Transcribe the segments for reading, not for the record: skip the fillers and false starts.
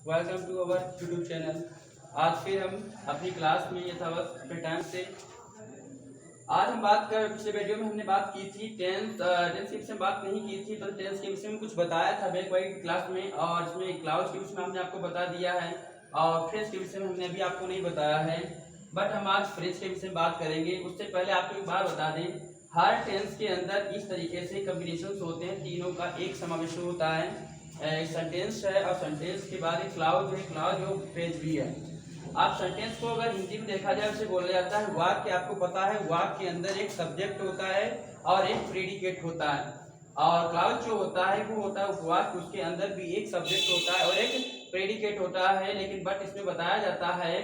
Welcome to our YouTube channel. आज फिर हम अपनी क्लास में यथावत अपने टाइम से आज हम बात कर पिछले वीडियो में हमने बात की थी टेंथ के विषय में बात नहीं की थी, पर टेंथ के विषय में कुछ बताया था बैक वाइट क्लास में, और इसमें क्लाउड्स के विषय में हमने आपको बता दिया है और फ्रेज के विषय में हमने अभी आपको नहीं बताया है। बट हम आज फ्रेज के विषय में बात करेंगे। उससे पहले आपको एक बात बता दें, हर टेंस के अंदर इस तरीके से कॉम्बिनेशन होते हैं, तीनों का एक समावेश होता है। सेंटेंस है और सेंटेंस के बाद एक क्लाउज है, क्लाउज जो फ्रेज भी है। आप सेंटेंस को अगर हिंदी में देखा जाए उसे बोला जाता है वाक्य। आपको पता है वाक्य के अंदर एक सब्जेक्ट होता है और एक प्रेडिकेट होता है, और क्लाउज जो होता है वो होता है उपवाक्य, उसके अंदर भी एक सब्जेक्ट होता है और एक प्रेडिकेट होता है। लेकिन बट इसमें बताया जाता है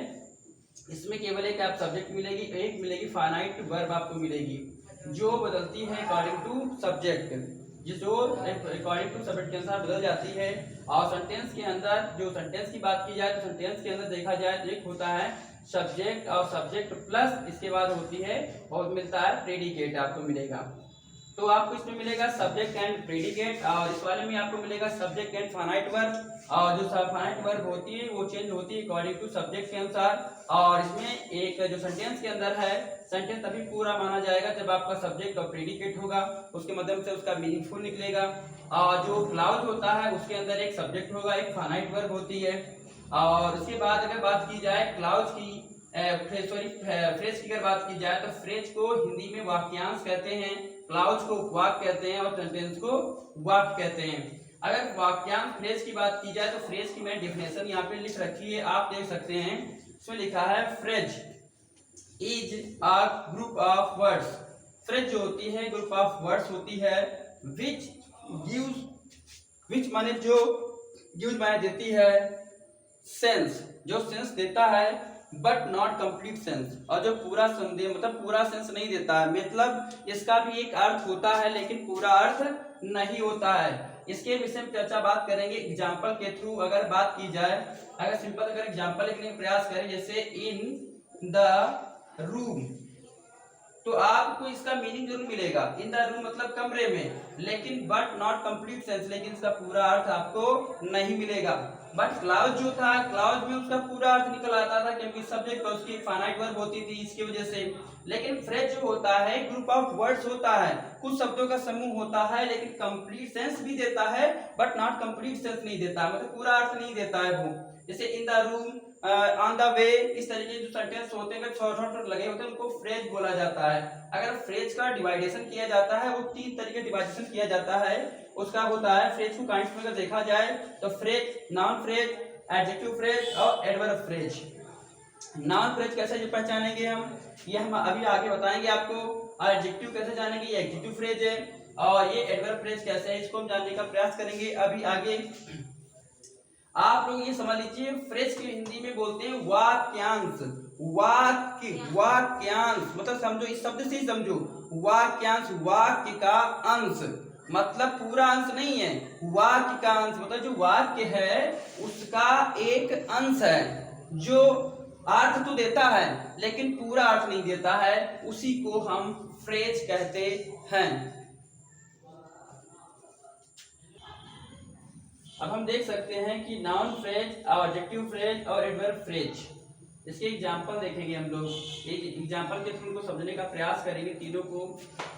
इसमें केवल एक आप सब्जेक्ट मिलेगी, एक मिलेगी फाइनाइट वर्ब आपको मिलेगी जो बदलती है अकॉर्डिंग टू सब्जेक्ट, जो अकॉर्डिंग टू सब्जेक्ट के अनुसार बदल जाती है। और सेंटेंस के अंदर जो सेंटेंस की बात की जाए तो सेंटेंस के अंदर देखा जाए तो एक होता है सब्जेक्ट और सब्जेक्ट प्लस इसके बाद होती है और मिलता है प्रेडिकेट आपको मिलेगा। तो आपको इसमें मिलेगा सब्जेक्ट एंड प्रेडिकेट, और इस वाले में आपको मिलेगा सब्जेक्ट एंड फाइनाइट वर्ब। और जो फाइनाइट वर्ब होती है वो चेंज होती है अकॉर्डिंग टू सब्जेक्ट के अनुसार। और इसमें एक जो सेंटेंस के अंदर है, सेंटेंस तभी पूरा माना जाएगा जब आपका सब्जेक्ट और प्रेडिकेट होगा, उसके माध्यम से उसका मीनिंगफुल निकलेगा। और जो क्लाउज होता है उसके अंदर एक सब्जेक्ट होगा, एक फाइनाइट वर्ब होती है। और उसके बाद अगर बात की जाए क्लाउज की फ्रेज की अगर बात की जाए तो फ्रेज को हिंदी में वाक्यांश कहते हैं, क्लाउज को वाक्य कहते हैं और सेंटेंस को वाक्य कहते हैं। अगर वाक्यांश फ्रेज की बात की जाए तो फ्रेज की मैंने डेफिनेशन यहाँ पे लिख रखी है, आप देख सकते हैं। इसमें लिखा है phrase is a group of words. Phrase जो होती है ग्रुप ऑफ वर्ड्स होती है विच माने जो गिव्स माने देती है सेंस, जो सेंस देता है, बट नॉट कंप्लीट सेंस, और जो पूरा संदेह मतलब पूरा सेंस नहीं देता है, मतलब इसका भी एक अर्थ होता है लेकिन पूरा अर्थ नहीं होता है। इसके विषय में चर्चा बात करेंगे एग्जाम्पल के थ्रू। अगर बात की जाए, अगर सिंपल अगर एग्जाम्पल लिखने का प्रयास करें, जैसे इन द रूम, तो आपको इसका मीनिंग जरूर मिलेगा इन द रूम मतलब कमरे में, लेकिन बट नॉट कंप्लीट सेंस, लेकिन इसका पूरा अर्थ आपको नहीं मिलेगा। बट क्लाउज जो था, क्लाउज में उसका पूरा अर्थ निकल आता था क्योंकि सब्जेक्ट और उसकी फाइनाइट वर्ब होती थी, इसकी वजह से। लेकिन फ्रेज जो होता है ग्रुप ऑफ वर्ड्स होता है, कुछ शब्दों का समूह होता है, लेकिन कंप्लीट सेंस भी देता है बट नॉट कंप्लीट सेंस नहीं देता, मतलब पूरा अर्थ नहीं देता है वो। जैसे in the room, on the way, इस तरीके जो सेंटेंस होते हैं छोटे लगे होते हैं उनको फ्रेज बोला जाता है। अगर फ्रेज का डिवाइडेशन किया जाता है वो तीन तरीके डिवाइडेशन किया जाता है उसका होता है। फ्रेज को काइंड्स में अगर देखा जाए तो phrase, noun phrase, adjective phrase और एडवर्ब फ्रेज। नाउन फ्रेज कैसे जो पहचानेंगे हम, ये हम अभी आगे बताएंगे आपको। और एडजेक्टिव कैसे जानेंगे, ये एडजेक्टिव फ्रेज है। और ये एडवर्ब फ्रेज कैसे है इसको हम जानने का प्रयास करेंगे अभी आगे। आप लोग ये समझ लीजिए फ्रेज के हिंदी में बोलते हैं वाक्यांश। वाक्यांश मतलब समझो, इस शब्द से ही समझो, वाक्यांश वाक्य का अंश, मतलब पूरा अंश नहीं है, वाक्य का अंश मतलब जो वाक्य है उसका एक अंश है जो अर्थ तो देता है लेकिन पूरा अर्थ नहीं देता है, उसी को हम फ्रेज कहते हैं। अब हम देख सकते हैं कि नाउन फ्रेज, एडजेक्टिव फ्रेज और एडवर्ब फ्रेज, इसके एग्जाम्पल देखेंगे हम लोग। एक एग्जाम्पल के थ्रू उनको समझने का प्रयास करेंगे तीनों को।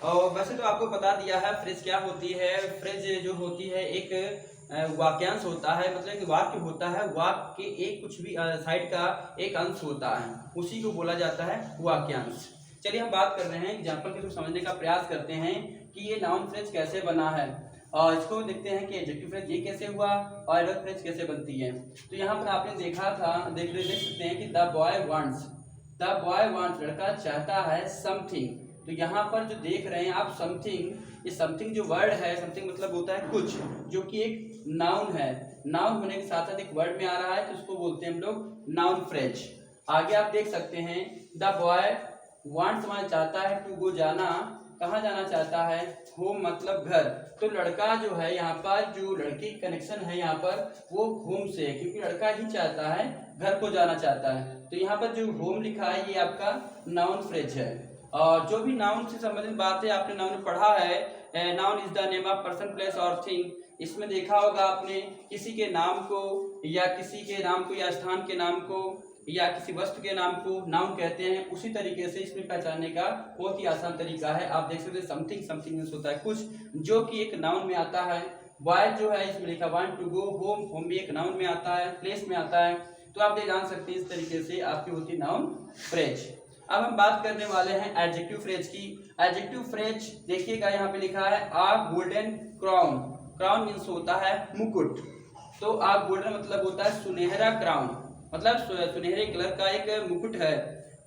और वैसे तो आपको बता दिया है फ्रेज क्या होती है। फ्रेज जो होती है एक वाक्यांश होता है, मतलब एक वाक्य होता है, वाक्य के एक कुछ भी साइड का एक अंश होता है, उसी को बोला जाता है वाक्यांश। चलिए हम बात कर रहे हैं एग्जाम्पल के थ्रू समझने का प्रयास करते हैं कि ये नाउन फ्रेज कैसे बना है, और इसको देखते हैं कि एडजेक्टिव फ्रेज ये कैसे हुआ और एडवर्ब फ्रेज कैसे बनती है। तो यहाँ पर आपने देखा था, देख सकते हैं कि द बॉय वांट्स, लड़का चाहता है समथिंग। तो यहाँ पर जो देख रहे हैं आप समथिंग, ये समथिंग जो वर्ड है, समथिंग मतलब होता है कुछ, जो कि एक नाउन है। नाउन होने के साथ साथ एक वर्ड में आ रहा है तो उसको बोलते हैं हम लोग नाउन फ्रेज। आगे आप देख सकते हैं द बॉय वांट्स माने चाहता है, टू गो जाना, कहाँ जाना चाहता है, होम मतलब घर। तो लड़का जो है यहाँ पर, जो लड़की कनेक्शन है यहाँ पर वो होम से है, क्योंकि लड़का ही चाहता है घर को जाना चाहता है। तो यहाँ पर जो होम लिखा है ये आपका नाउन फ्रेज है। और जो भी नाउन से संबंधित बात है आपने नाउन पढ़ा है, noun is the name of person, place और थिंग। इसमें देखा होगा आपने किसी के नाम को या किसी के नाम को या स्थान के नाम को या किसी वस्तु के नाम को नाउन कहते हैं। उसी तरीके से इसमें पहचानने का बहुत ही आसान तरीका है। आप देख सकते हैं समथिंग, समथिंग मींस होता है कुछ, जो कि एक नाउन में आता है। बॉय जो है इसमें लिखा want to go, home, home भी एक नाउन में आता है, प्लेस में आता है। तो आप ये जान सकते हैं इस तरीके से आपकी होती है नाउन फ्रेज। अब हम बात करने वाले हैं एडजेक्टिव फ्रेज की। एडजेक्टिव फ्रेज देखिएगा यहाँ पे लिखा है आ गोल्डन क्राउन। क्राउन मीन्स होता है मुकुट। तो आ गोल्डन मतलब होता है सुनहरा, क्राउन मतलब सुनहरे कलर का एक मुकुट है।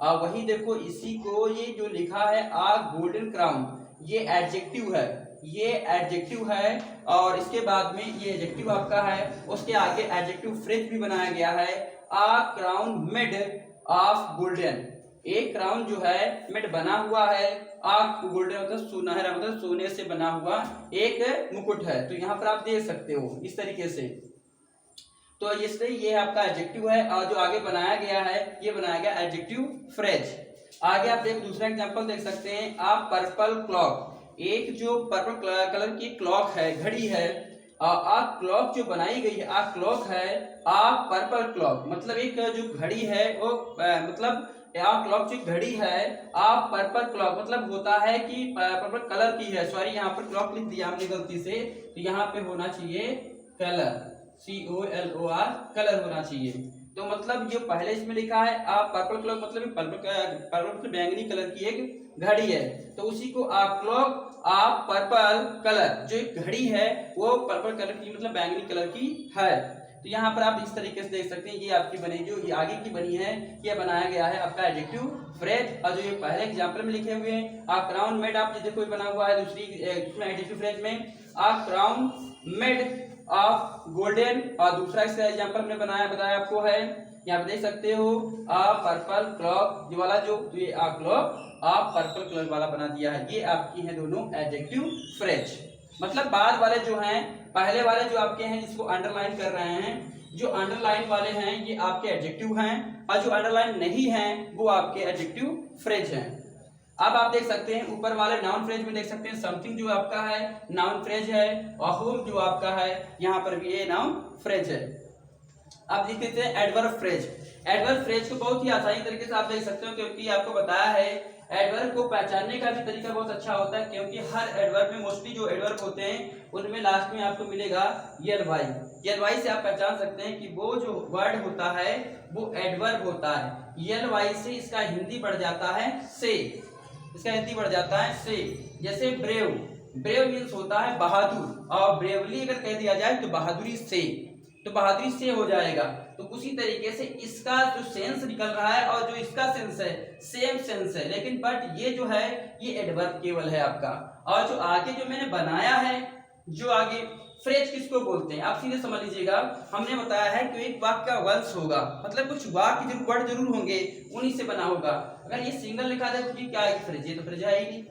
वही देखो इसी को ये जो लिखा है आ गोल्डन क्राउन, ये एडजेक्टिव है, ये एडजेक्टिव है। और इसके बाद में ये एडजेक्टिव आपका है, उसके आगे एडजेक्टिव फ्रेज भी बनाया गया है आ क्राउन मेड ऑफ गोल्डन। एक क्राउन जो है मेड बना हुआ है, आ गोल्डन मतलब सुनहरा मतलब सोने से बना हुआ एक मुकुट है। तो यहाँ पर आप देख सकते हो इस तरीके से। तो इसलिए ये आपका एडजेक्टिव है और जो आगे बनाया गया है ये बनाया गया एडजेक्टिव फ्रेज। आगे आप एक दूसरा एग्जांपल देख सकते हैं आ पर्पल क्लॉक। एक जो पर्पल कलर की क्लॉक है, घड़ी है, आ क्लॉक जो बनाई गई है आ क्लॉक है आ पर्पल क्लॉक मतलब एक जो घड़ी है वो मतलब आ क्लॉक जो घड़ी है आ पर्पल क्लॉक मतलब होता है कि पर्पल कलर की है। सॉरी यहाँ पर क्लॉक लिख दिया हमने गलती से, तो यहाँ पे होना चाहिए कलर, COLOR कलर होना चाहिए। तो मतलब ये पहले इसमें लिखा है आ पर्पल क्लॉक मतलब पर्पल बैंगनी कलर की एक घड़ी है। तो उसी को आ क्लॉक आ पर्पल कलर जो एक घड़ी है वो पर्पल कलर की मतलब बैंगनी कलर की है। तो यहाँ पर आप इस तरीके से देख सकते हैं ये आपकी बनी जो ये आगे की बनी है ये बनाया गया है आपका एडजेक्टिव फ्रेज। और जो ये पहले एग्जांपल में लिखे हुए हैं आ क्राउन मेड, आप देखो बना हुआ है दूसरी एडजेक्टिव फ्रेज में आ क्राउन मेड ऑफ गोल्डन। और दूसरा इसका एग्जांपल हमने बताया आपको है, यहाँ पे देख सकते हो आ पर्पल क्लॉक, ये वाला जो ये आ क्लॉक आ पर्पल कलर वाला बना दिया है। ये आपकी है दोनों एडजेक्टिव फ्रेज। मतलब बाद वाले जो हैं, पहले वाले जो आपके हैं जिसको अंडरलाइन कर रहे हैं, जो अंडरलाइन वाले हैं ये आपके एडजेक्टिव हैं और जो अंडरलाइन नहीं हैं वो आपके एडजेक्टिव फ्रेज हैं। अब आप देख सकते हैं ऊपर वाले नाउन फ्रेज में देख सकते हैं समथिंग जो आपका है नाउन फ्रेज है और होम जो आपका है यहाँ पर भी ये नाउन फ्रेज है। अब देख लेते हैं एडवर्ब फ्रेज। एडवर्ब फ्रेज को बहुत ही आसानी तरीके से आप देख सकते हो क्योंकि आपको बताया है एडवर्ब को पहचानने का भी तरीका बहुत अच्छा होता है क्योंकि हर एडवर्ब में मोस्टली जो एडवर्ब होते हैं उनमें लास्ट में आपको मिलेगा यल वाई से आप पहचान सकते हैं कि वो जो वर्ड होता है वो एडवर्ब होता है। यल वाई से इसका हिंदी बढ़ जाता है से, इसका हिंदी बढ़ जाता है से। जैसे ब्रेव, ब्रेव मीन्स होता है बहादुर और ब्रेवली अगर कह दिया जाए तो बहादुरी से, तो बहादुरी से हो जाएगा। तो उसी तरीके से इसका जो सेंस निकल रहा है और जो इसका सेंस है सेम सेंस है, लेकिन बट ये जो है ये एडवर्ब केवल है आपका। और जो आगे जो मैंने बनाया है जो आगे फ्रेज किसको बोलते हैं आप सीधे समझ लीजिएगा। हमने बताया है कि एक वाक्य का वंश होगा मतलब कुछ वाक्य जरूर वर्ड जरूर होंगे उन्हीं से बना होगा। अगर ये सिंगल लिखा जाए तो क्या है फ्रेज, ये तो फ्रेज है ही नहीं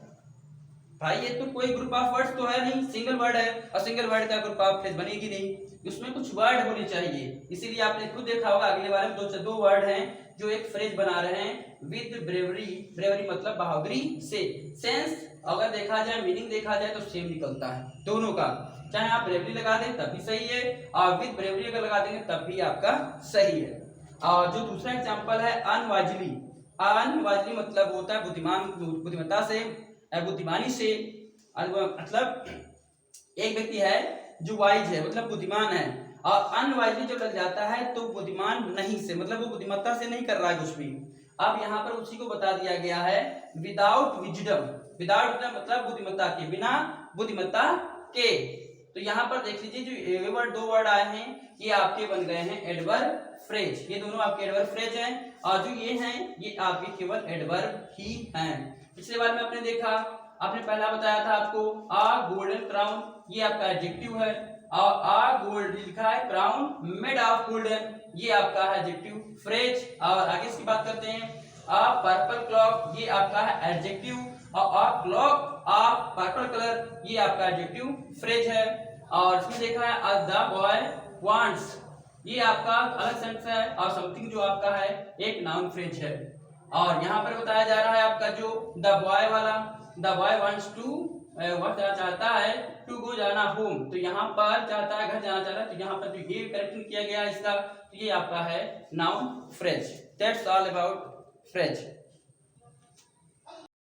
भाई, ये तो कोई ग्रुप ऑफ वर्ड्स तो है नहीं, सिंगल वर्ड है और सिंगल वर्ड का ग्रुप ऑफ फ्रेज बनेगी नहीं, उसमें कुछ वर्ड होने चाहिए। इसीलिए आपने खुद देखा होगा अगले बारे में दो वर्ड हैं जो एक फ्रेज बना रहे हैं विद ब्रेवरी। ब्रेवरी मतलब बहादुरी से। सेंस अगर देखा जाए मीनिंग देखा जाए तो सेम निकलता है दोनों का, चाहे आप ब्रेवरी लगा दें तब भी सही है और विद ब्रेवरी अगर लगा देंगे तब भी आपका सही है। और जो दूसरा एग्जांपल है अनवाइजली। अनवाइजली मतलब होता है बुद्धिमान, बुद्धिमत्ता से, बुद्धिमानी से। मतलब एक व्यक्ति है जो वाइज है मतलब बुद्धिमान है और अनवाइजली जब लग जाता है तो बुद्धिमान नहीं से मतलब वो बुद्धिमत्ता से नहीं कर रहा है कुछ भी। अब यहाँ पर उसी को बता दिया गया है विदाउट विजडम। विदाउट विजडम मतलब बुद्धिमत्ता के बिना, बुद्धिमत्ता के। तो यहाँ पर देख लीजिए जो ये वर्ड दो वर्ड आए हैं ये आपके बन गए हैं एडवर्ब फ्रेज। ये दोनों आपके एडवर्ब फ्रेज हैं और जो ये हैं ये आपके केवल एडवर्ब ही हैं। पिछले बार में आपने देखा, आपने पहला बताया था आपको आ गोल्डन क्राउन, ये आपका एडजेक्टिव है और आ गोल्ड लिखा है क्राउन मेड ऑफ गोल्डन, ये आपका है एडजेक्टिव फ्रेज। और आगे इसकी बात करते हैं आ पर्पल क्लॉक, ये आपका है एडजेक्टिव और आ क्लॉक आ पर्पल कलर ये आपका एडजेक्टिव फ्रेज है। और इसमें देखा है द बॉय वांट्स, ये आपका अलग सेंस है और समथिंग जो आपका है एक नाउन फ्रेज है। और यहाँ पर बताया जा रहा है आपका जो द बॉय वाला, द बॉय वांट्स टू वह चाहता है टू गो, जाना होम, तो यहाँ पर चाहता है घर जाना चाहता है, तो यहाँ पर जो ये करेक्ट किया गया इसका, तो ये आपका है noun phrase. That's all about phrase.